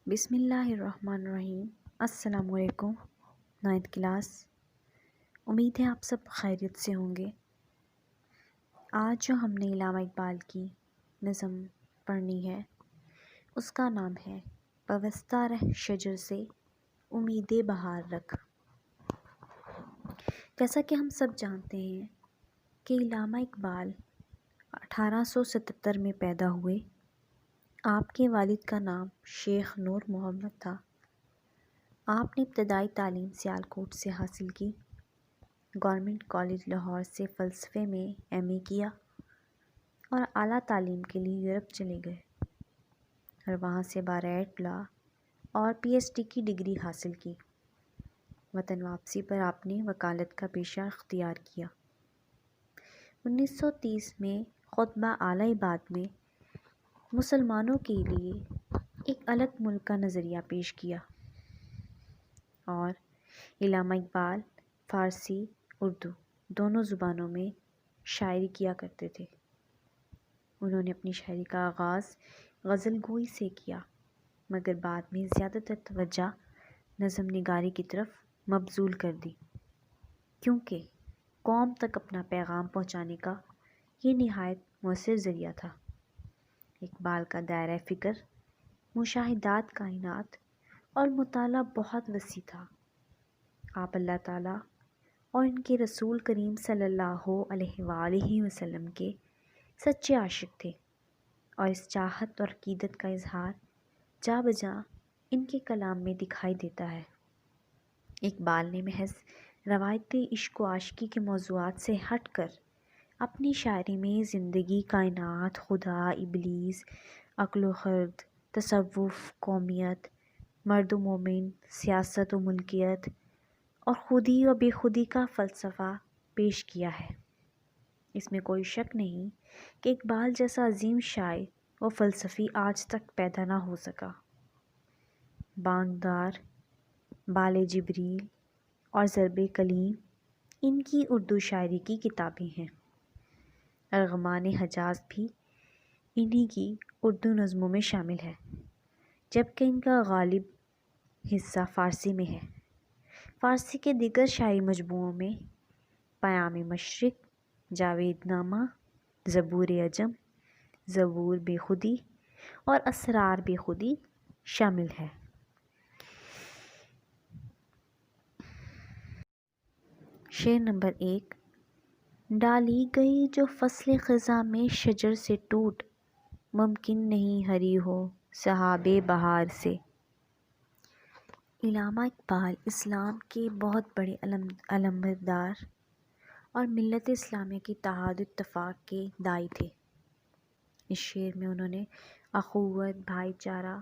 بسم اللہ الرحمن الرحیم۔ السلام علیکم 9th کلاس۔ امید ہے آپ سب خیریت سے ہوں گے۔ آج جو ہم نے علامہ اقبال کی نظم پڑھنی ہے اس کا نام ہے پوستہ رہ شجر سے امید بہار رکھ۔ جیسا کہ ہم سب جانتے ہیں کہ علامہ اقبال 1877 میں پیدا ہوئے۔ آپ کے والد کا نام شیخ نور محمد تھا۔ آپ نے ابتدائی تعلیم سیالکوٹ سے حاصل کی۔ گورنمنٹ کالج لاہور سے فلسفے میں ایم اے کیا اور اعلیٰ تعلیم کے لیے یورپ چلے گئے اور وہاں سے بارائٹ لا اور پی ایچ ڈی کی ڈگری حاصل کی۔ وطن واپسی پر آپ نے وکالت کا پیشہ اختیار کیا۔ 1930 میں خطبہ اعلیٰ آباد میں مسلمانوں کے لیے ایک الگ ملک کا نظریہ پیش کیا اور علامہ اقبال فارسی اردو دونوں زبانوں میں شاعری کیا کرتے تھے۔ انہوں نے اپنی شاعری کا آغاز غزل گوئی سے کیا مگر بعد میں زیادہ تر توجہ نظم نگاری کی طرف مبذول کر دی کیونکہ قوم تک اپنا پیغام پہنچانے کا یہ نہایت مؤثر ذریعہ تھا۔ اقبال کا دائرہ فکر مشاہدات کائنات اور مطالعہ بہت وسیع تھا۔ آپ اللہ تعالیٰ اور ان کے رسول کریم صلی اللہ علیہ وآلہ وسلم کے سچے عاشق تھے اور اس چاہت اور عقیدت کا اظہار جا بجا ان کے کلام میں دکھائی دیتا ہے۔ اقبال نے محض روایتی عشق و عاشقی کے موضوعات سے ہٹ کر اپنی شاعری میں زندگی، کائنات، خدا، ابلیس، عقل و خرد، تصوف، قومیت، مرد و مومن، سیاست و ملکیت اور خودی و بے خودی کا فلسفہ پیش کیا ہے۔ اس میں کوئی شک نہیں کہ اقبال جیسا عظیم شاعر و فلسفی آج تک پیدا نہ ہو سکا۔ بانگدار، بال جبریل اور ضرب کلیم ان کی اردو شاعری کی کتابیں ہیں۔ ارغمان حجاز بھی انہی کی اردو نظموں میں شامل ہے جبکہ ان کا غالب حصہ فارسی میں ہے۔ فارسی کے دیگر شاعری مجموعوں میں پیام مشرق، جاوید نامہ، زبور عجم، زبور بے خودی اور اسرار بے خودی شامل ہے۔ شعر نمبر 1۔ ڈالی گئی جو فصل خزاں میں شجر سے ٹوٹ، ممکن نہیں ہری ہو سحاب بہار سے۔ علامہ اقبال اسلام کے بہت بڑے علمبردار اور ملت اسلامیہ کی اتحاد و اتفاق کے داعی تھے۔ اس شعر میں انہوں نے اخوت، بھائی چارہ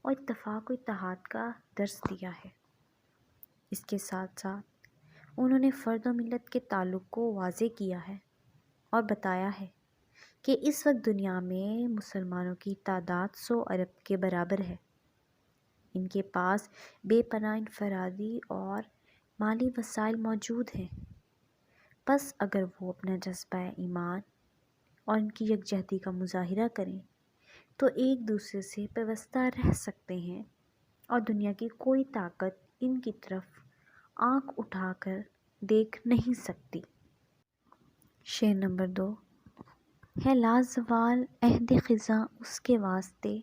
اور اتفاق و اتحاد کا درس دیا ہے۔ اس کے ساتھ ساتھ انہوں نے فرد و ملت کے تعلق کو واضح کیا ہے اور بتایا ہے کہ اس وقت دنیا میں مسلمانوں کی تعداد 100 ارب کے برابر ہے۔ ان کے پاس بے پناہ انفرادی اور مالی وسائل موجود ہیں، بس اگر وہ اپنا جذبہ ایمان اور ان کی یکجہتی کا مظاہرہ کریں تو ایک دوسرے سے پیوستہ رہ سکتے ہیں اور دنیا کی کوئی طاقت ان کی طرف آنکھ اٹھا کر دیکھ نہیں سکتی۔ شعر نمبر 2۔ ہے لازوال عہد خزاں اس کے واسطے،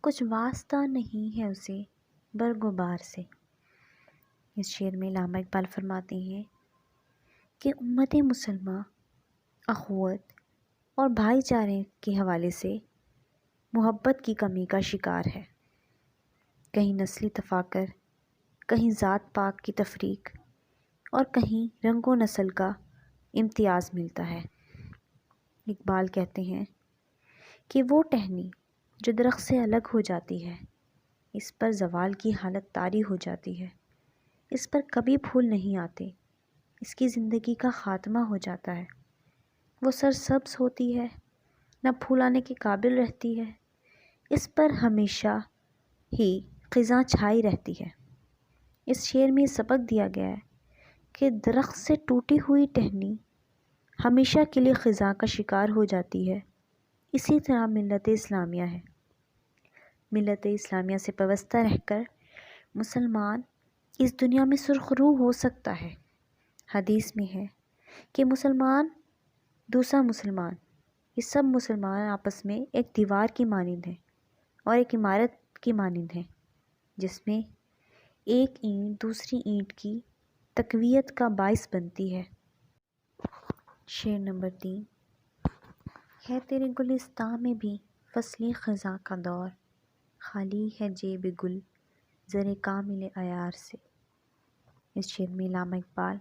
کچھ واسطہ نہیں ہے اسے برگ و بار سے۔ اس شعر میں علامہ اقبال فرماتے ہیں کہ امت مسلمہ اخوت اور بھائی چارے کے حوالے سے محبت کی کمی کا شکار ہے۔ کہیں نسلی تفاخر، کہیں ذات پات کی تفریق اور کہیں رنگ و نسل کا امتیاز ملتا ہے۔ اقبال کہتے ہیں کہ وہ ٹہنی جو درخت سے الگ ہو جاتی ہے، اس پر زوال کی حالت طاری ہو جاتی ہے، اس پر کبھی پھول نہیں آتے، اس کی زندگی کا خاتمہ ہو جاتا ہے۔ وہ سرسبز ہوتی ہے، نہ پھول آنے کے قابل رہتی ہے، اس پر ہمیشہ ہی خزاں چھائی رہتی ہے۔ اس شعر میں سبق دیا گیا ہے کہ درخت سے ٹوٹی ہوئی ٹہنی ہمیشہ کے لیے خزاں کا شکار ہو جاتی ہے، اسی طرح ملت اسلامیہ ہے۔ ملت اسلامیہ سے وابستہ رہ کر مسلمان اس دنیا میں سرخرو ہو سکتا ہے۔ حدیث میں ہے کہ مسلمان دوسرا مسلمان، یہ سب مسلمان آپس میں ایک دیوار کی مانند ہیں اور ایک عمارت کی مانند ہیں، جس میں ایک اینٹ دوسری اینٹ کی تقویت کا باعث بنتی ہے۔ شعر نمبر 3۔ ہے تیرے گلستان میں بھی فصل خزاں کا دور، خالی ہے جیب گل زر کامل عیار سے۔ اس شعر میں علامہ اقبال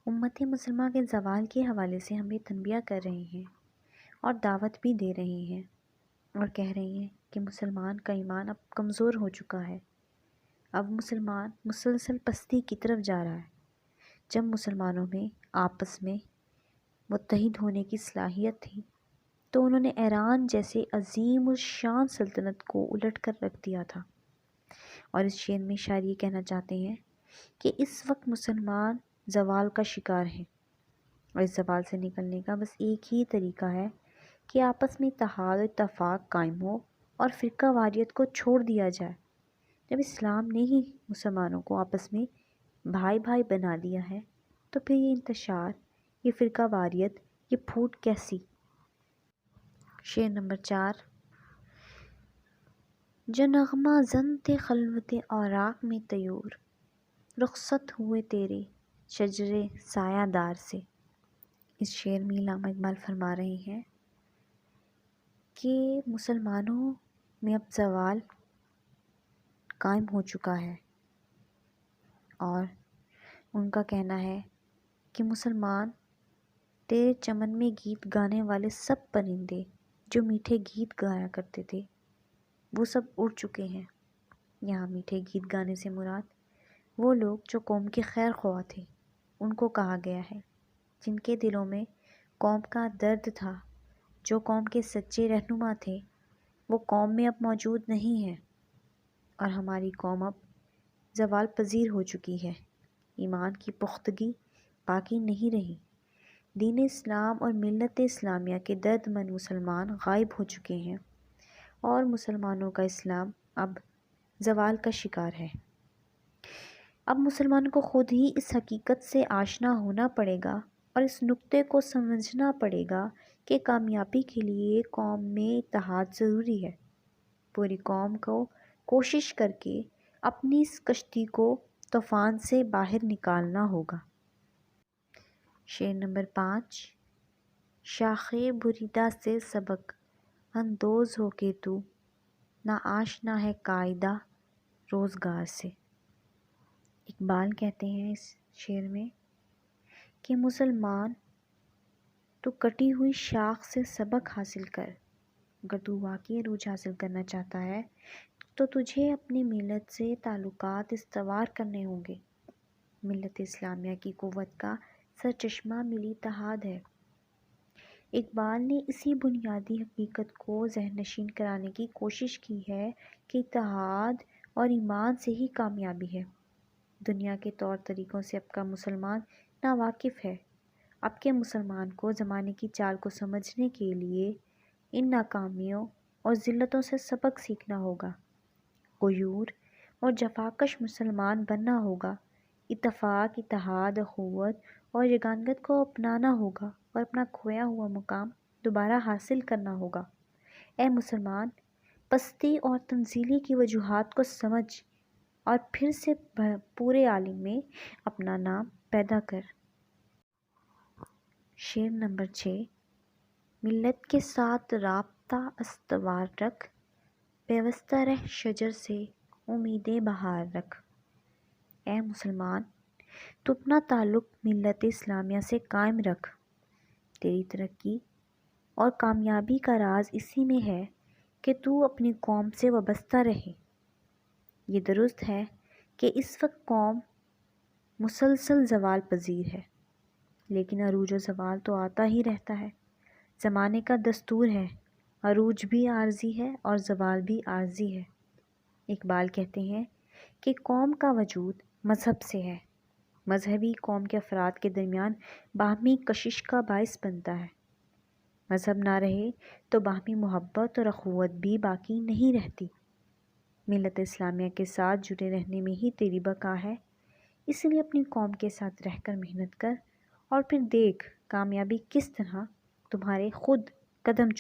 امت مسلمہ کے زوال کے حوالے سے ہمیں تنبیہ کر رہے ہیں اور دعوت بھی دے رہے ہیں، اور کہہ رہے ہیں کہ مسلمان کا ایمان اب کمزور ہو چکا ہے، اب مسلمان مسلسل پستی کی طرف جا رہا ہے۔ جب مسلمانوں میں آپس میں متحد ہونے کی صلاحیت تھی تو انہوں نے ایران جیسے عظیم الشان سلطنت کو الٹ کر رکھ دیا تھا۔ اور اس شعر میں شاعر یہ کہنا چاہتے ہیں کہ اس وقت مسلمان زوال کا شکار ہیں، اور اس زوال سے نکلنے کا بس ایک ہی طریقہ ہے کہ آپس میں اتحاد و اتفاق قائم ہو اور فرقہ واریت کو چھوڑ دیا جائے۔ جب اسلام نے ہی مسلمانوں کو آپس میں بھائی بھائی بنا دیا ہے تو پھر یہ انتشار، یہ فرقہ واریت، یہ پھوٹ کیسی؟ شعر نمبر 4۔ جو نغمہ زن تھے خلوت اوراق میں طیور، رخصت ہوئے تیرے شجرے سایہ دار سے۔ اس شعر میں علامہ اقبال فرما رہے ہیں کہ مسلمانوں میں اب زوال قائم ہو چکا ہے، اور ان کا کہنا ہے کہ مسلمان تیرے چمن میں گیت گانے والے سب پرندے جو میٹھے گیت گایا کرتے تھے وہ سب اڑ چکے ہیں۔ یہاں میٹھے گیت گانے سے مراد وہ لوگ جو قوم کے خیر خواہ تھے، ان کو کہا گیا ہے، جن کے دلوں میں قوم کا درد تھا، جو قوم کے سچے رہنما تھے، وہ قوم میں اب موجود نہیں ہیں، اور ہماری قوم اب زوال پذیر ہو چکی ہے، ایمان کی پختگی باقی نہیں رہی، دین اسلام اور ملت اسلامیہ کے درد مند مسلمان غائب ہو چکے ہیں، اور مسلمانوں کا اسلام اب زوال کا شکار ہے۔ اب مسلمانوں کو خود ہی اس حقیقت سے آشنا ہونا پڑے گا اور اس نقطے کو سمجھنا پڑے گا کہ کامیابی کے لیے قوم میں اتحاد ضروری ہے۔ پوری قوم کو کوشش کر کے اپنی اس کشتی کو طوفان سے باہر نکالنا ہوگا۔ شعر نمبر 5۔ شاخ بریدہ سے سبق اندوز ہو کے تو، نا آشنا ہے قاعدہ روزگار سے۔ اقبال کہتے ہیں اس شعر میں کہ مسلمان تو کٹی ہوئی شاخ سے سبق حاصل کر، اگر تو واقعی عروج حاصل کرنا چاہتا ہے تو تجھے اپنی ملت سے تعلقات استوار کرنے ہوں گے۔ ملت اسلامیہ کی قوت کا سرچشمہ ملی اتحاد ہے۔ اقبال نے اسی بنیادی حقیقت کو ذہن نشین کرانے کی کوشش کی ہے کہ اتحاد اور ایمان سے ہی کامیابی ہے۔ دنیا کے طور طریقوں سے اب کا مسلمان ناواقف ہے۔ اب کے مسلمان کو زمانے کی چال کو سمجھنے کے لیے ان ناکامیوں اور ذلتوں سے سبق سیکھنا ہوگا، غیور اور جفاکش مسلمان بننا ہوگا، اتفاق، اتحاد، اخوت اور یگانگت کو اپنانا ہوگا اور اپنا کھویا ہوا مقام دوبارہ حاصل کرنا ہوگا۔ اے مسلمان، پستی اور تنزلی کی وجوہات کو سمجھ اور پھر سے پورے عالم میں اپنا نام پیدا کر۔ شعر نمبر 6۔ ملت کے ساتھ رابطہ استوار رکھ، پیوستہ رہ شجر سے امید بہار رکھ۔ اے مسلمان، تو اپنا تعلق ملت اسلامیہ سے قائم رکھ، تیری ترقی اور کامیابی کا راز اسی میں ہے کہ تو اپنی قوم سے وابستہ رہے۔ یہ درست ہے کہ اس وقت قوم مسلسل زوال پذیر ہے، لیکن عروج و زوال تو آتا ہی رہتا ہے، زمانے کا دستور ہے، عروج بھی عارضی ہے اور زوال بھی عارضی ہے۔ اقبال کہتے ہیں کہ قوم کا وجود مذہب سے ہے، مذہبی قوم کے افراد کے درمیان باہمی کشش کا باعث بنتا ہے، مذہب نہ رہے تو باہمی محبت اور اخوت بھی باقی نہیں رہتی۔ ملت اسلامیہ کے ساتھ جڑے رہنے میں ہی تیری بقا ہے، اس لیے اپنی قوم کے ساتھ رہ کر محنت کر اور پھر دیکھ کامیابی کس طرح تمہارے خود قدم